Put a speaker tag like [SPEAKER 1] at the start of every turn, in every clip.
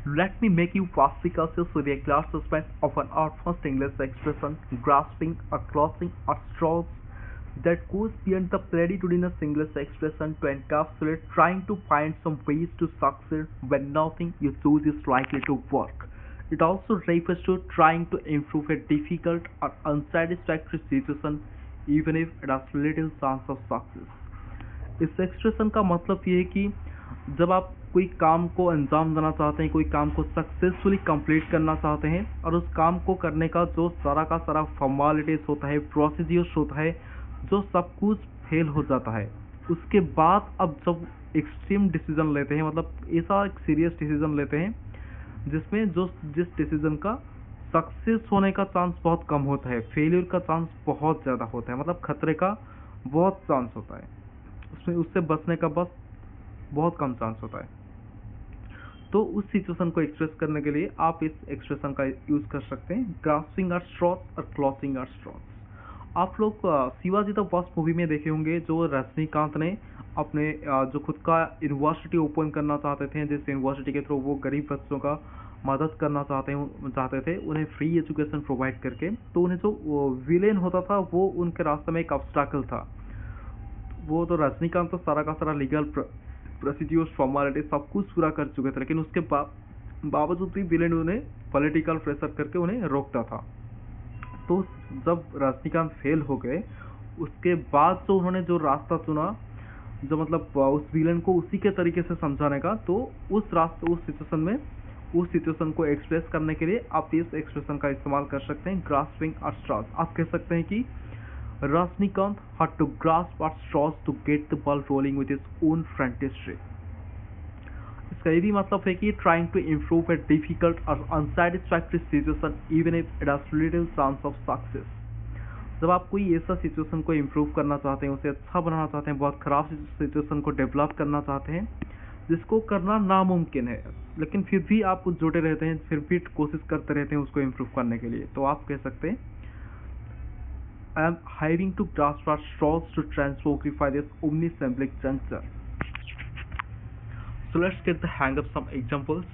[SPEAKER 1] Let me make you fast because with a clear suspense of an art first English expression, grasping or closing or straws that goes beyond the platitudinous English expression to encapsulate trying to find some ways to succeed when nothing you choose is likely to work. It also refers to trying to improve a difficult or unsatisfactory situation even if it has little chance of success. इस expression का मतलब ये है कि जब आप कोई काम को अंजाम देना चाहते हैं, कोई काम को सक्सेसफुली कंप्लीट करना चाहते हैं और उस काम को करने का जो सारा का सारा फॉर्मेलिटीज होता है, प्रोसीजर्स होता है, जो सब कुछ फेल हो जाता है, उसके बाद अब जब एक्सट्रीम डिसीजन लेते हैं, मतलब ऐसा एक सीरियस डिसीजन लेते हैं जिसमें जो जिस डिसीजन का सक्सेस होने का चांस बहुत कम होता है, फेलियर का चांस बहुत ज़्यादा होता है, मतलब खतरे का बहुत चांस होता है, उसमें उससे बचने का बस बहुत कम चांस होता है। तो उस सिचुएशन को एक्सप्रेस करने के लिए आप इस एक्सप्रेशन का यूज कर सकते हैं, ग्रास्पिंग एट स्ट्रॉस और क्लॉचिंग एट स्ट्रॉस। आप लोग शिवाजी द फर्स्ट मूवी में देखे होंगे, जो रजनीकांत ने अपने जो खुद का यूनिवर्सिटी ओपन करना चाहते थे, जिस यूनिवर्सिटी के थ्रू वो गरीब बच्चों का मदद करना चाहते थे, उन्हें फ्री एजुकेशन प्रोवाइड करके, तो उन्हें जो विलेन होता था वो उनके रास्ते में एक ऑब्स्टैकल था। वो तो रजनीकांत तो सारा का सारा लीगल प्रोसीड्यूर्स फॉर्मेलिटी सब कुछ पूरा कर चुके थे, लेकिन उसके बावजूद भी विलेन उन्हें पॉलिटिकल प्रेशर करके उन्हें रोकता था। तो जब रजनीकांत फेल हो गए, उसके बाद जो उन्होंने जो रास्ता चुना, जो मतलब उस विलेन को उसी के तरीके से समझाने का, तो उस सिचुएशन को एक्सप्रेस करने के लिए आप इस एक्सप्रेशन का इस्तेमाल कर सकते हैं, ग्रास्पिंग एट स्ट्रॉस। आप कह सकते हैं कि Rajnikant had to grasp at straws to get the ball rolling with his own frantistry. इसका ये भी मतलब है कि trying to improve a difficult or unsatisfactory situation even if it has little chance of success. जब आप कोई ऐसा सिचुएशन को इम्प्रूव करना चाहते हैं, उसे अच्छा बनाना चाहते हैं, बहुत खराब सिचुएशन को डेवलप करना चाहते हैं जिसको करना नामुमकिन है, लेकिन फिर भी आप जुटे रहते हैं, फिर भी कोशिश करते रहते हैं उसको इम्प्रूव करने के लिए, तो आप कह सकते हैं I am having to grasp at straws to transmogrify this omnisemblic juncture. So let's get the hang of some examples.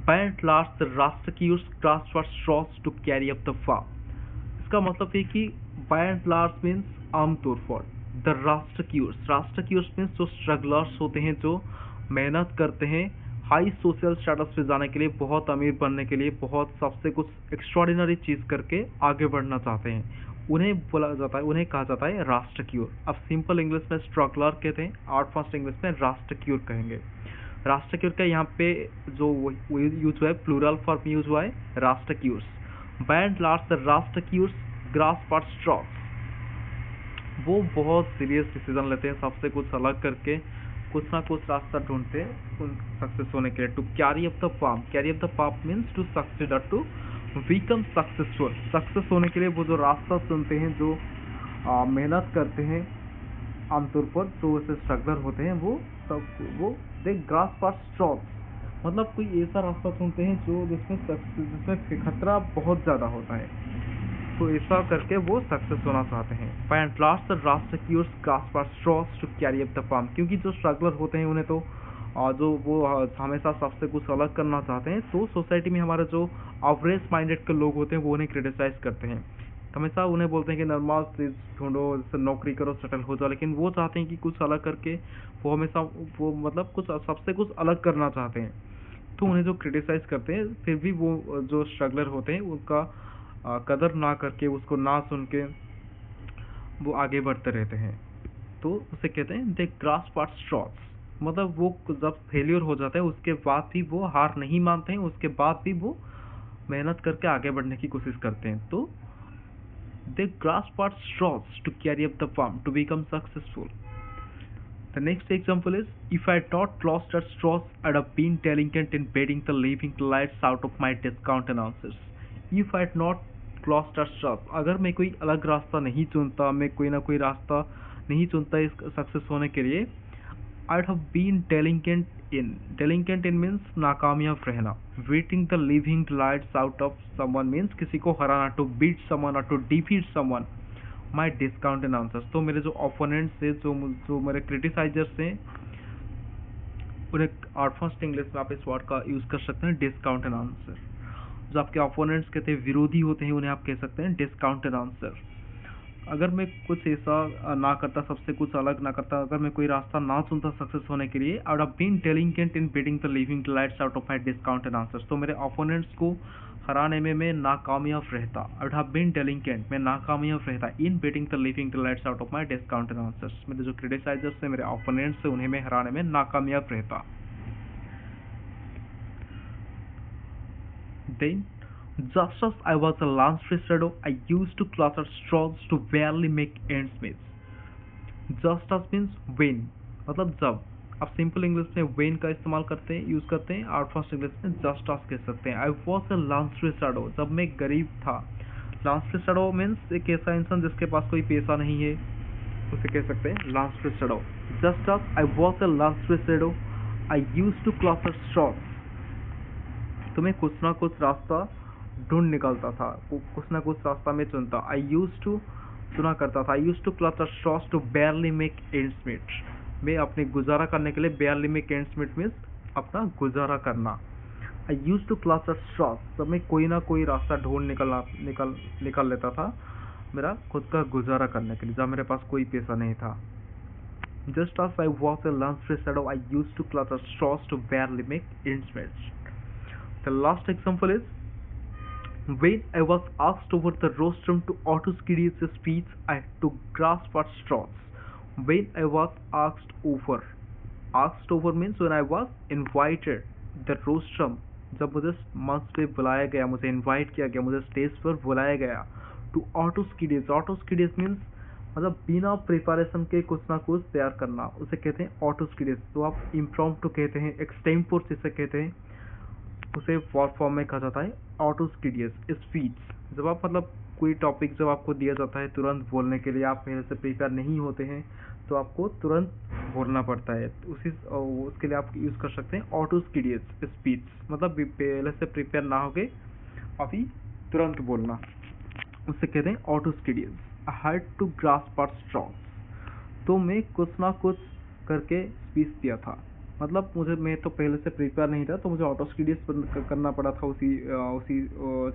[SPEAKER 1] By and large, the Rastakiyus grasp at straws to carry up the farm. इसका मतलब है कि by and large means आमतौर पर, the Rastakiyus means जो strugglers होते हैं, जो मेहनत करते हैं हाई सोशल स्टेटस पे जाने के लिए, बहुत अमीर बनने के लिए, बहुत सबसे कुछ एक्स्ट्राऑर्डिनरी चीज़ करके आगे बढ़ना चाहते हैं, उन्हें कहा जाता है राष्ट्रक्यूर। अब सिंपल इंग्लिश में स्ट्रगलर कहते हैं, आर्ट फर्स्ट इंग्लिश में राष्ट्रक्यूर कहेंगे। राष्ट्रक्यूर का यहाँ पे जो यूज हुआ है, प्लूरल फॉर्म यूज हुआ है, राष्ट्रक्यूर्स। बाय एंड लार्ज द राष्ट्रक्यूर्स ग्रास्प एट स्ट्रॉस, वो बहुत सीरियस डिसीजन लेते हैं, सबसे कुछ अलग करके कुछ ना कुछ रास्ता ढूंढते हैं उन सक्सेस होने के लिए। To carry up the palm means to succeed और टू बिकम सक्सेसफुल। सक्सेस होने के लिए वो जो रास्ता चुनते हैं, जो मेहनत करते हैं, आमतौर पर जो ऐसे स्ट्रगलर होते हैं, वो दे ग्रास्प एट स्ट्रॉस, मतलब कोई ऐसा रास्ता चुनते हैं जो जिसमें खतरा बहुत ज़्यादा होता है, तो ऐसा करके वो सक्सेस होना चाहते हैं। बाय एंड लार्ज द राष्ट्रक्यूर्स grasp at straws to carry up the farm, क्योंकि जो स्ट्रगलर होते हैं उन्हें तो जो वो हमेशा सबसे कुछ अलग करना चाहते हैं, तो सोसाइटी में हमारे जो एवरेज माइंडेड के लोग होते हैं वो उन्हें क्रिटिसाइज करते हैं, हमेशा उन्हें बोलते हैं कि नॉर्मल चीज़ ढूंढो, जैसे नौकरी करो, सेटल हो जाओ, लेकिन वो चाहते हैं कि कुछ अलग करके, वो हमेशा वो मतलब कुछ सबसे कुछ अलग करना चाहते हैं, तो उन्हें जो क्रिटिसाइज करते हैं, फिर भी वो जो स्ट्रगलर होते हैं उनका कदर ना करके, उसको ना सुन के वो आगे बढ़ते रहते हैं, तो उसे कहते हैं दे ग्रास्प एट स्ट्रॉस। मतलब वो जब फेलियर हो जाता है उसके बाद भी वो हार नहीं मानते हैं, उसके बाद भी वो मेहनत करके आगे बढ़ने की कोशिश करते हैं, तो they grasp at straws to carry up the farm to become successful. The next example is, if I had not lost at straws, I'd have been delinquent in betting the living lights out of my discount announcers. If I had not lost at straws, अगर मैं कोई अलग रास्ता नहीं चुनता, मैं कोई ना कोई रास्ता नहीं चुनता इस सक्सेस होने के लिए, I'd have been delinquent in means नाकामयाब रहना, beating the living lights out of someone means किसी को हराना, to beat someone or to defeat someone, my discount and answers, तो मेरे जो ओपोनेंट्स हैं, जो मेरे क्रिटिसाइजर्स हैं, और एक एडवांस्ड इंग्लिश में आप इस वर्ड का यूज़ कर सकते हैं डिस्काउंटेड आंसर। जो आपके ओपोनेंट्स कहते हैं विरोधी होते हैं उन्हें आप कह सकते हैं डिस्काउंटेड आंसर। अगर मैं कुछ ऐसा ना करता, सबसे कुछ अलग ना करता, अगर मैं कोई रास्ता ना चुनता सक्सेस होने के लिए, I would have been delinquent in beating the living delights out of my discounted answers. तो मेरे ओपोनेंट्स को हराने में मैं नाकामयाब रहता। I would have been delinquent, मैं नाकामयाब रहता in beating the living delights out of my discounted answers. मेरे जो क्रिटिसाइजर्स हैं, मेरे ओपोनेंट्स हैं, उन्हें मैं हराने में नाकामयाब रहता। Then, just as I was a lunch-free shadow, I used to clutch at straws to barely make ends meet. Just as means when, मतलब जब। आप सिंपल इंग्लिश में when का इस्तेमाल करते हैं, यूज़ करते हैं, और फर्स्ट इंग्लिश में just as कह सकते हैं। I was a lunch-free shadow, जब मैं गरीब था। lunch-free shadow means एक ऐसा इंसान जिसके पास कोई पैसा नहीं है, उसे कह सकते हैं lunch-free shadow। Just as I was a lunch-free shadow, I used to clutch at straws। तो मैं कुछ ना कुछ रास्ता ढूंढ निकलता था, कुछ ना कुछ रास्ता में चुनता। आई यूज टू चुना करता था। I use to clutch a straws to barely make ends meet. मैं अपने गुजारा करने के लिए, barely make ends meet means अपना गुजारा करना। I use to clutch a straws, तो मैं कोई ना कोई रास्ता ढूंढ निकल लेता था मेरा खुद का गुजारा करने के लिए, जहाँ मेरे पास कोई पैसा नहीं था। Just as I was a lunch-free shadow, I used to clutch at straws to barely make ends meet. The last example is when I was asked over the rostrum to Autoskidius' speech, I had to grasp at straws. When I was asked over means when I was invited the rostrum, जब मुझे मंच पे बुलाया गया, मुझे invite किया गया, मुझे स्टेज पर बुलाया गया टू ऑटोस्किडियस मीन्स मतलब बिना प्रिपरेशन के कुछ ना कुछ तैयार करना, उसे कहते हैं ऑटोस्किडियस। तो आप इम्प्रॉम्प्टू कहते हैं, एक्सटेम्पोर जिसे कहते हैं, उसे फॉर्म में कहा जाता है ऑटोस्किडियस स्पीच। जब आप मतलब कोई टॉपिक जब आपको दिया जाता है तुरंत बोलने के लिए, आप पहले से प्रिपेयर नहीं होते हैं, तो आपको तुरंत बोलना पड़ता है, उसके लिए आप यूज़ कर सकते हैं ऑटोस्किडियस स्पीच। मतलब पहले से प्रिपेयर ना होके अभी तुरंत बोलना, उसे कहते हैं ऑटोस्किडियस। I had to grasp at straws, तो मैं कुछ ना कुछ करके स्पीच दिया था। मतलब मैं तो पहले से प्रिपेयर नहीं था, तो मुझे ऑटोस्किडियस करना पड़ा था उसी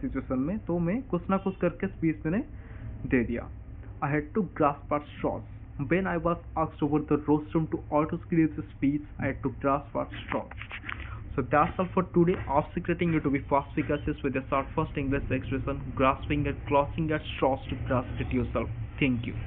[SPEAKER 1] सिचुएशन में, तो मैं कुछ ना कुछ करके स्पीच मैंने दे दिया। I had to grasp at straws when I was asked over the rostrum to autoschediastic speech, I had to grasp at straws. So that's all for today. Of secreting you to be fast figures with a short first English expression, grasping and clutching at straws to grasp it yourself. Thank you.